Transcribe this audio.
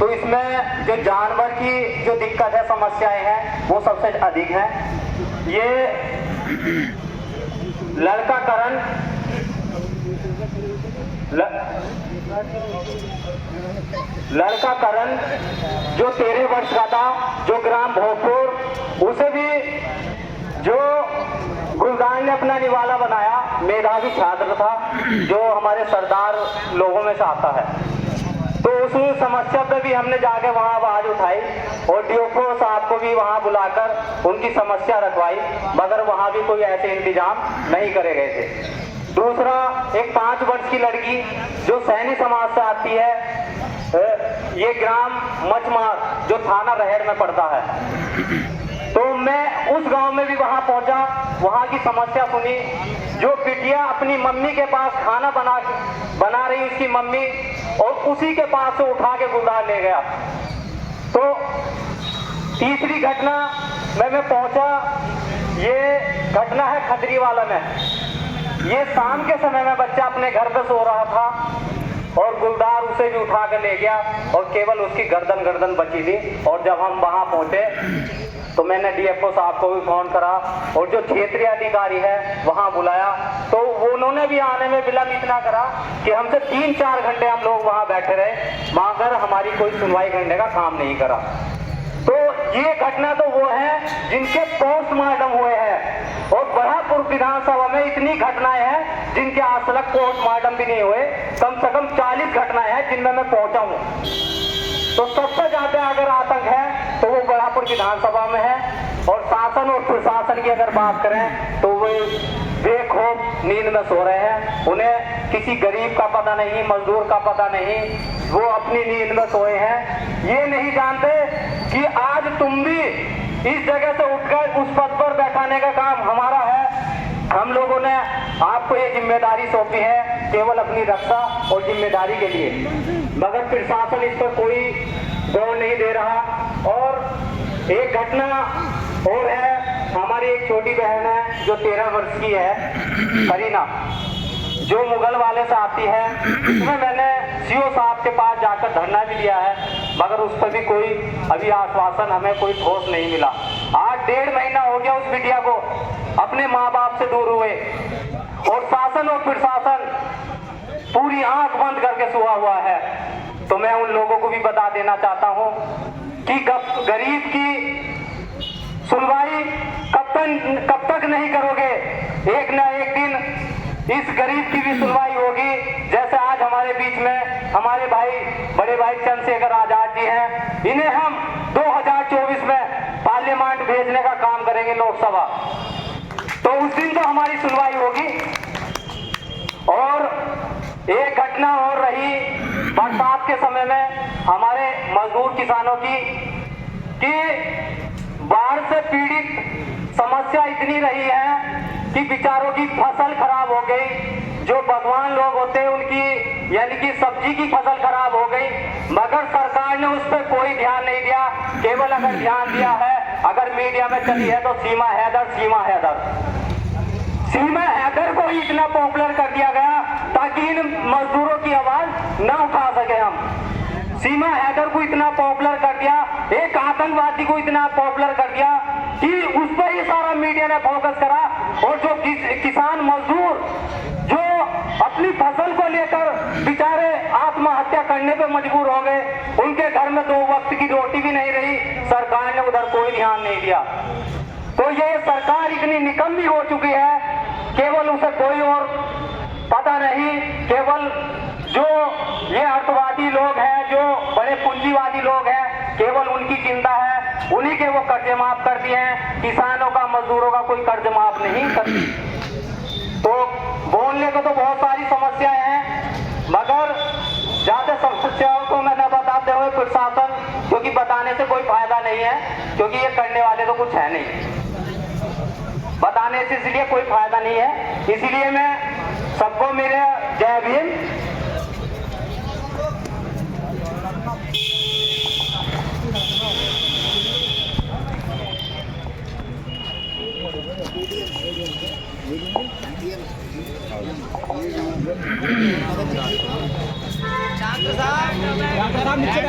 तो इसमें जो जानवर की जो दिक्कत है, समस्याएं हैं, वो सबसे अधिक है। ये लड़काकरण जो 13 वर्ष का था, जो ग्राम भोजपुर, उसे भी जो गुलदान ने अपना निवाला बनाया, मेधावी छात्र था, जो हमारे सरदार लोगों में से आता है। तो उस समस्या पे भी हमने जाके वहाँ आवाज उठाई और डीओपो साहब को भी वहाँ बुलाकर उनकी समस्या रखवाई, मगर वहाँ भी कोई ऐसे इंतजाम नहीं करे गए थे। दूसरा, एक 5 वर्ष की लड़की जो सैनी समाज से आती है, ये ग्राम मचमार जो थाना रहेड़ में पड़ता है। तो मैं उस गांव में भी वहां पहुंचा, वहां की समस्या सुनी। जो बिटिया अपनी मम्मी के पास खाना बना रही उसकी मम्मी, और उसी के पास से उठा के गुलदार ले गया। तो तीसरी घटना में मैं पहुंचा, ये घटना है खतरीवाला में। ये शाम के समय में बच्चा अपने घर पे सो रहा था और गुलदार उसे भी उठा के ले गया और केवल उसकी गर्दन बची थी। और जब हम वहां पहुंचे तो मैंने डीएफओ साहब को भी फोन करा और जो क्षेत्रीय अधिकारी है वहां बुलाया, तो उन्होंने भी आने में विलंब इतना करा कि हमसे 3-4 घंटे हम लोग वहां बैठे रहे, मगर हमारी कोई सुनवाई करने का काम नहीं करा। तो ये घटना तो वो है जिनके पोस्टमार्टम हुए हैं, और बड़ापुर विधानसभा में इतनी घटनाएं हैं जिनके आज तक पोस्टमार्टम भी नहीं हुए। कम से कम 40 घटनाएं हैं जिनमें मैं पहुंचा हूं। तो सबसे ज्यादा अगर आतंक है तो वो बड़ापुर विधानसभा में है। और शासन और प्रशासन की अगर बात करें तो वे बेखौफ नींद में सो रहे हैं। उन्हें किसी गरीब का पता नहीं, मजदूर का पता नहीं, वो अपनी नींद में सोए हैं। ये नहीं जानते कि आज तुम भी इस जगह से उठकर उस पद पर बैठाने का काम हमारा है। हम लोगों ने आपको ये जिम्मेदारी सौंपी है केवल अपनी रक्षा और जिम्मेदारी के लिए, मगर प्रशासन इस पर कोई गौर नहीं दे रहा। और एक घटना और है, हमारी एक छोटी बहन है जो 13 वर्ष की है, करीना, जो मुगल वाले से आती है। इसमें मैंने सीओ साहब के पास जाकर धरना भी दिया है, मगर उस पर भी कोई अभी आश्वासन, हमें कोई ठोस नहीं मिला। आज 1.5 महीना हो गया उस बिटिया को अपने माँ बाप से दूर हुए, और शासन और प्रशासन पूरी आंख बंद करके सोया हुआ है। तो मैं उन लोगों को भी बता देना चाहता हूँ कि गरीब की सुनवाई कब तक नहीं करोगे, एक न एक दिन इस गरीब की भी सुनवाई होगी। जैसे आज हमारे बीच में हमारे भाई, बड़े भाई चंद्रशेखर आजाद जी हैं, इन्हें हम 2024 में पार्लियामेंट भेजने का काम करेंगे, लोकसभा। तो उस दिन तो हमारी सुनवाई होगी। और एक घटना और रही बरसात के समय में हमारे मजदूर किसानों की, कि बाढ़ से पीड़ित समस्या इतनी रही है कि बेचारों की फसल खराब हो गई। जो भगवान लोग होते हैं उनकी, यानी कि सब्जी की फसल खराब हो गई, मगर सरकार ने उस पर कोई ध्यान नहीं दिया। केवल अगर ध्यान दिया है, अगर मीडिया में चली है तो सीमा हैदर को ही इतना पॉपुलर कर दिया गया ताकि इन मजदूरों की आवाज न उठा सके हम। सीमा हैदर को इतना पॉपुलर कर दिया, एक आतंकवादी को इतना पॉपुलर कर दिया कि उस पर ही सारा मीडिया ने फोकस करा। और जो किसान मजदूर जो अपनी फसल को लेकर बेचारे आत्महत्या करने पे मजबूर हो गए, उनके घर में 2 वक्त की रोटी भी नहीं रही, सरकार ने उधर कोई ध्यान नहीं दिया। तो ये सरकार इतनी निकम्मी हो चुकी है, केवल उसे कोई और पता नहीं, केवल जो ये अर्थवादी लोग हैं, जो बड़े पूंजीवादी लोग हैं, केवल उनकी चिंता है, उन्हीं के वो कर्जे माफ कर दिए हैं। किसानों का, मजदूरों का कोई कर्ज माफ नहीं करती। तो बोलने को तो बहुत सारी समस्याएं हैं, मगर ज्यादा समस्याओं को मैं न बताते हुए प्रशासन, क्योंकि बताने से कोई फायदा नहीं है, क्योंकि ये करने वाले तो कुछ है नहीं, बताने से इसलिए कोई फायदा नहीं है। इसलिए मैं सबको मेरे जय भीम। डॉक्टर साहब नीचे